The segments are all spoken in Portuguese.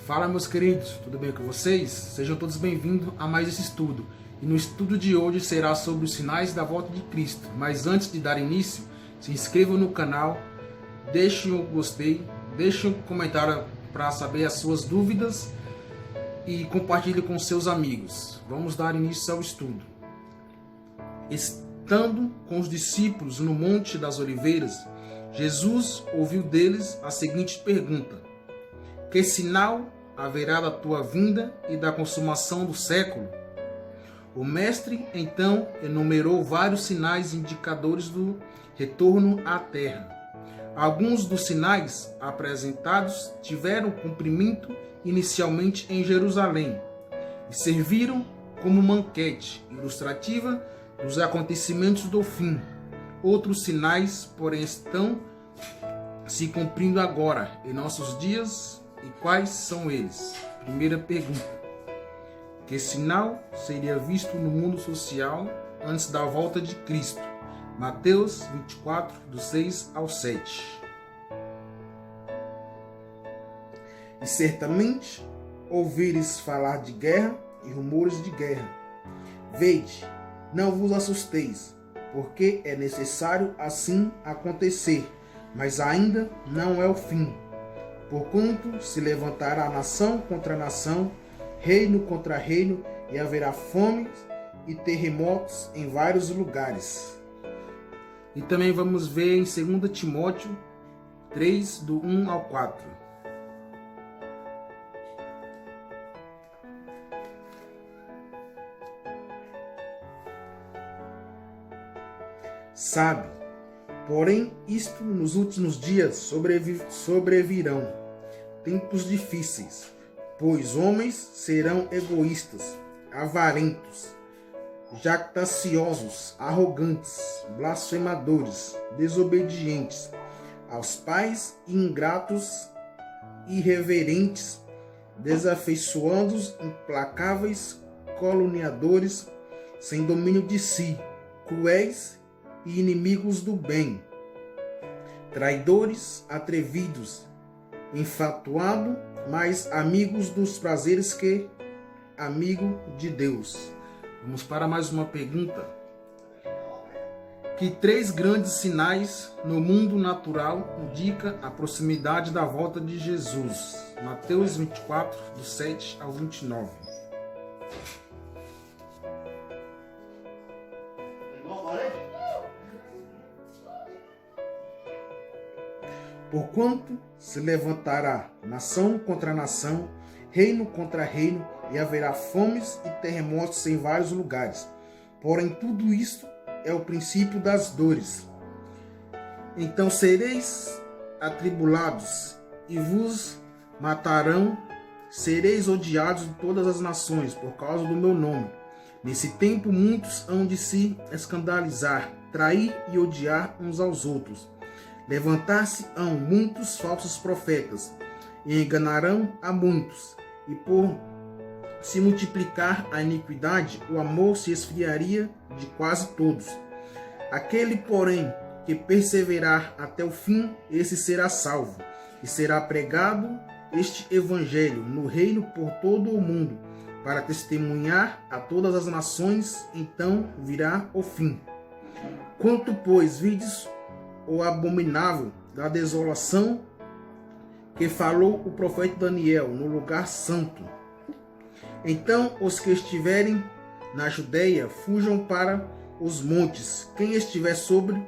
Fala, meus queridos, tudo bem com vocês? Sejam todos bem-vindos a mais esse estudo. E no estudo de hoje será sobre os sinais da volta de Cristo. Mas antes de dar início, se inscrevam no canal, deixem um gostei, deixem um comentário para saber as suas dúvidas e compartilhe com seus amigos. Vamos dar início ao estudo. Estando com os discípulos no Monte das Oliveiras, Jesus ouviu deles a seguinte pergunta: que sinal haverá da tua vinda e da consumação do século? O mestre então enumerou vários sinais indicadores do retorno à terra. Alguns dos sinais apresentados tiveram cumprimento inicialmente em Jerusalém e serviram como manquete ilustrativa dos acontecimentos do fim. Outros sinais, porém, estão se cumprindo agora, em nossos dias. E quais são eles? Primeira pergunta: que sinal seria visto no mundo social antes da volta de Cristo? Mateus 24, do 6 ao 7. E certamente ouvires falar de guerra e rumores de guerra. Vede, não vos assusteis, porque é necessário assim acontecer, mas ainda não é o fim. Porquanto se levantará nação contra nação, reino contra reino, e haverá fome e terremotos em vários lugares. E também vamos ver em 2 Timóteo 3, do 1 ao 4. Sabe, porém, isto nos últimos dias sobrevirão tempos difíceis, pois homens serão egoístas, avarentos, jactanciosos, arrogantes, blasfemadores, desobedientes aos pais, ingratos, irreverentes, desafeiçoados, implacáveis, caluniadores, sem domínio de si, cruéis e inimigos do bem, traidores, atrevidos, enfatuados, mais amigos dos prazeres que amigo de Deus. Vamos para mais uma pergunta. Que 3 grandes sinais no mundo natural indicam a proximidade da volta de Jesus? Mateus 24, do 7 ao 29. Porquanto se levantará nação contra nação, reino contra reino, e haverá fomes e terremotos em vários lugares. Porém, tudo isto é o princípio das dores. Então sereis atribulados e vos matarão, sereis odiados de todas as nações por causa do meu nome. Nesse tempo muitos hão de se escandalizar, trair e odiar uns aos outros. Levantar-se-ão muitos falsos profetas, e enganarão a muitos, e por se multiplicar a iniquidade, o amor se esfriaria de quase todos. Aquele, porém, que perseverar até o fim, esse será salvo, e será pregado este evangelho no reino por todo o mundo, para testemunhar a todas as nações, então virá o fim. Quanto, pois, vides o abominável da desolação que falou o profeta Daniel no lugar santo. Então os que estiverem na Judeia fujam para os montes. Quem estiver sobre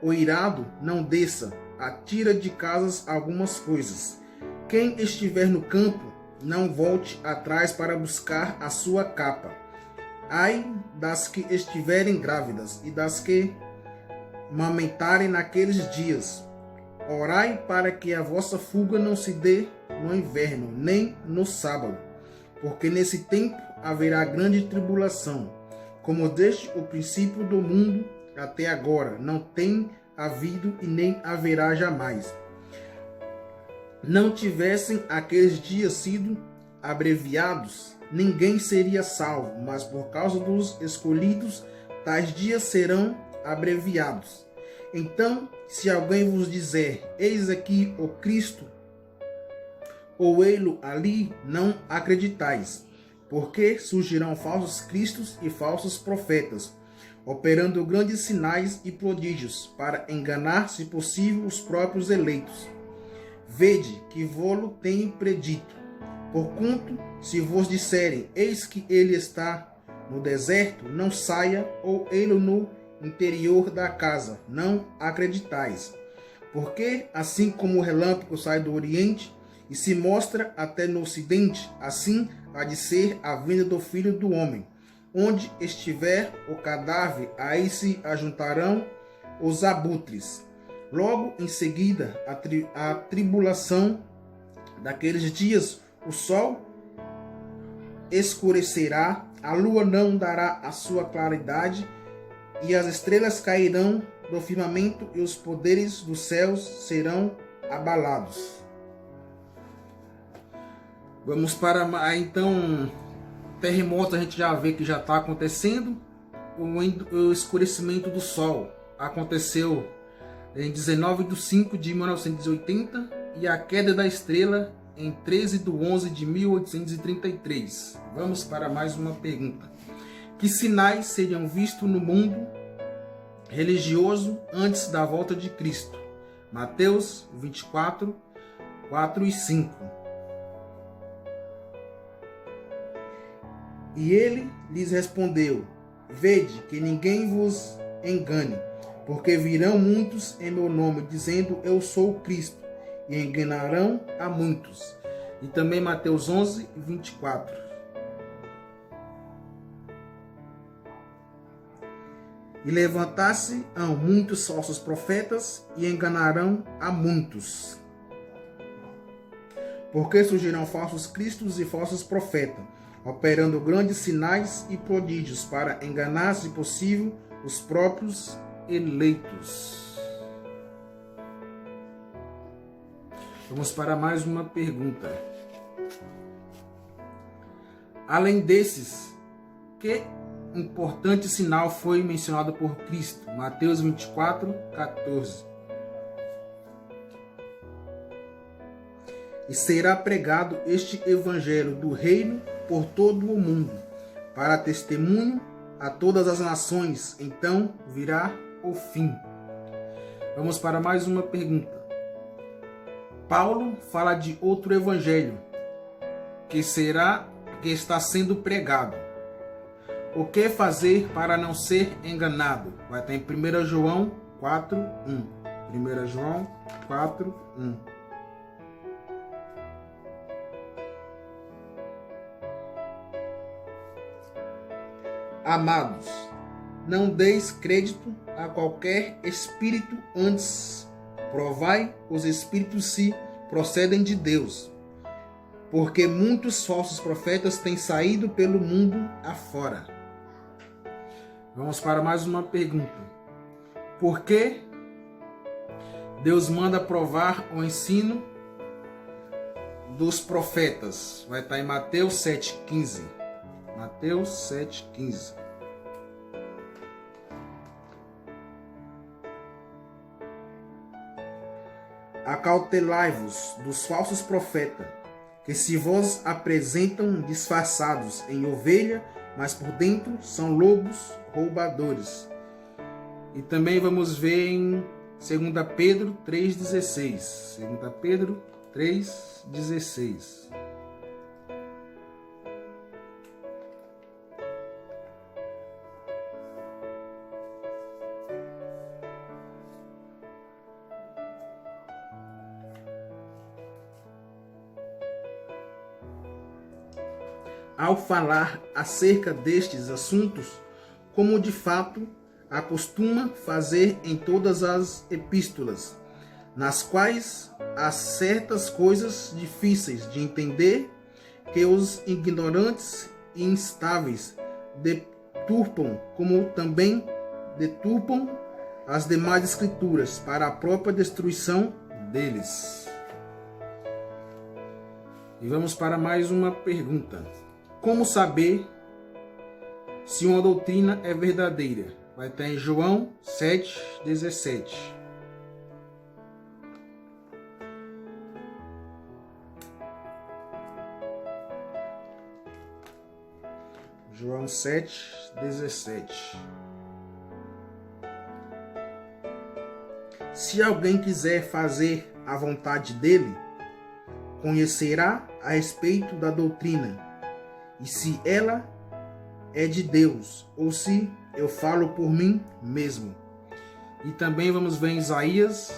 o eirado não desça, atira de casas algumas coisas. Quem estiver no campo não volte atrás para buscar a sua capa. Ai das que estiverem grávidas e das que mamentarem naqueles dias. Orai para que a vossa fuga não se dê no inverno, nem no sábado, porque nesse tempo haverá grande tribulação, como desde o princípio do mundo até agora não tem havido e nem haverá jamais. Não tivessem aqueles dias sido abreviados, ninguém seria salvo, mas por causa dos escolhidos, tais dias serão abreviados. Então, se alguém vos dizer, eis aqui o Cristo, ou ei-lo ali, não acreditais, porque surgirão falsos cristos e falsos profetas, operando grandes sinais e prodígios, para enganar, se possível, os próprios eleitos. Vede que vô-lo tenho predito. Porquanto, se vos disserem, eis que ele está no deserto, não saia, ou ele no interior da casa, não acreditais. Porque, assim como o relâmpago sai do oriente e se mostra até no ocidente, assim há de ser a vinda do Filho do Homem. Onde estiver o cadáver, aí se ajuntarão os abutres. Logo em seguida, a tribulação daqueles dias, o sol escurecerá, a lua não dará a sua claridade, e as estrelas cairão do firmamento, e os poderes dos céus serão abalados. Vamos para então terremoto. A gente já vê que já está acontecendo. O escurecimento do sol aconteceu em 19 de 5 de 1980 e a queda da estrela em 13 de 11 de 1833. Vamos para mais uma pergunta. Que sinais seriam vistos no mundo religioso antes da volta de Cristo? Mateus 24, 4 e 5. E ele lhes respondeu: Vede que ninguém vos engane, porque virão muitos em meu nome, dizendo eu sou o Cristo, e enganarão a muitos. E também Mateus 11, 24. E levantar-se-ão muitos falsos profetas, e enganarão a muitos. Porque surgirão falsos cristos e falsos profetas, operando grandes sinais e prodígios, para enganar, se possível, os próprios eleitos. Vamos para mais uma pergunta. Além desses, que importante sinal foi mencionado por Cristo? Mateus 24, 14. E será pregado este evangelho do reino por todo o mundo, para testemunho a todas as nações, então virá o fim. Vamos para mais uma pergunta. Paulo fala de outro evangelho que está sendo pregado. O que fazer para não ser enganado? Vai estar em 1 João 4, 1. 1 João 4, 1. Amados, não deis crédito a qualquer espírito, antes provai os espíritos se procedem de Deus, porque muitos falsos profetas têm saído pelo mundo afora. Vamos para mais uma pergunta. Por que Deus manda provar o ensino dos profetas? Vai estar em Mateus 7,15. Mateus 7,15. Acautelai-vos dos falsos profetas, que se vos apresentam disfarçados em ovelha, mas por dentro são lobos roubadores. E também vamos ver em 2 Pedro 3,16. 2 Pedro 3,16. Ao falar acerca destes assuntos, como de fato acostuma fazer em todas as epístolas, nas quais há certas coisas difíceis de entender, que os ignorantes e instáveis deturpam, como também deturpam as demais escrituras, para a própria destruição deles. E vamos para mais uma pergunta. Como saber se uma doutrina é verdadeira? Vai estar em João 7,17. João 7:17. Se alguém quiser fazer a vontade dele, conhecerá a respeito da doutrina, e se ela é de Deus, ou se eu falo por mim mesmo. E também vamos ver em Isaías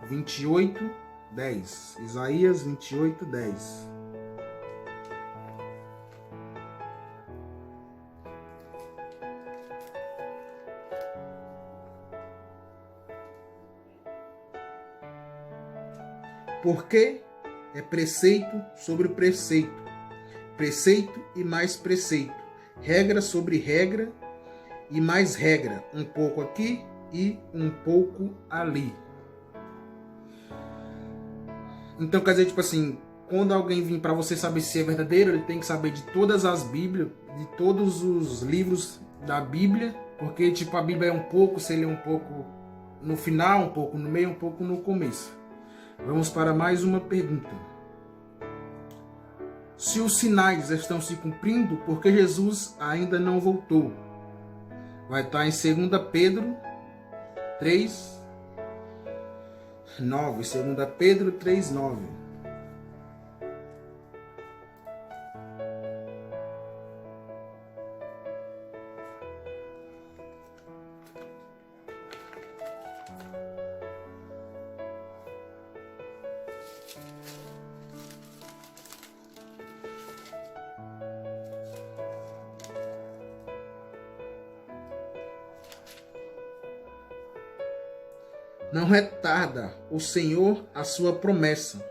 28:10. Isaías 28:10. Porque é preceito sobre preceito, preceito e mais preceito, regra sobre regra e mais regra, um pouco aqui e um pouco ali. Então quer dizer, tipo assim, quando alguém vir para você saber se é verdadeiro, ele tem que saber de todas as Bíblias, de todos os livros da Bíblia, porque tipo a Bíblia é um pouco, se ele é um pouco no final, um pouco no meio, um pouco no começo. Vamos para mais uma pergunta. Se os sinais estão se cumprindo, por que Jesus ainda não voltou? Vai estar em 2 Pedro 3:9. 2 Pedro 3:9. Não retarda o Senhor a sua promessa,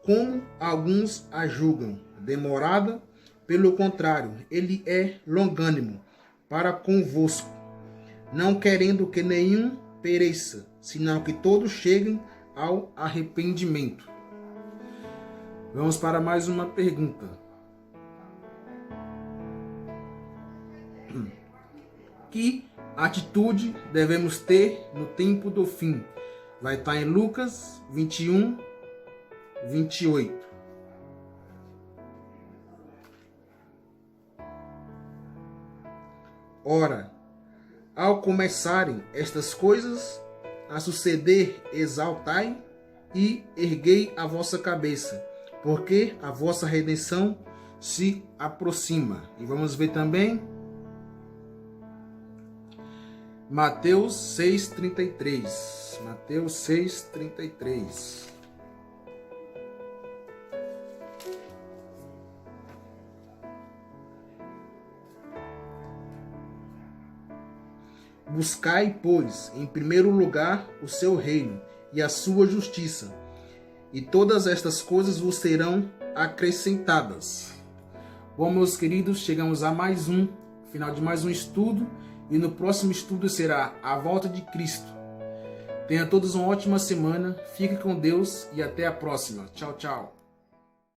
como alguns a julgam demorada. Pelo contrário, ele é longânimo para convosco, não querendo que nenhum pereça, senão que todos cheguem ao arrependimento. Vamos para mais uma pergunta. Que atitude devemos ter no tempo do fim? Vai estar em Lucas 21:28. Ora, ao começarem estas coisas a suceder, exaltai e erguei a vossa cabeça, porque a vossa redenção se aproxima. E vamos ver também Mateus 6:33. Mateus 6:33. Buscai, pois, em primeiro lugar o seu reino e a sua justiça, e todas estas coisas vos serão acrescentadas. Bom, meus queridos, chegamos a final de mais um estudo. E no próximo estudo será a volta de Cristo. Tenha todos uma ótima semana, fique com Deus e até a próxima. Tchau, tchau.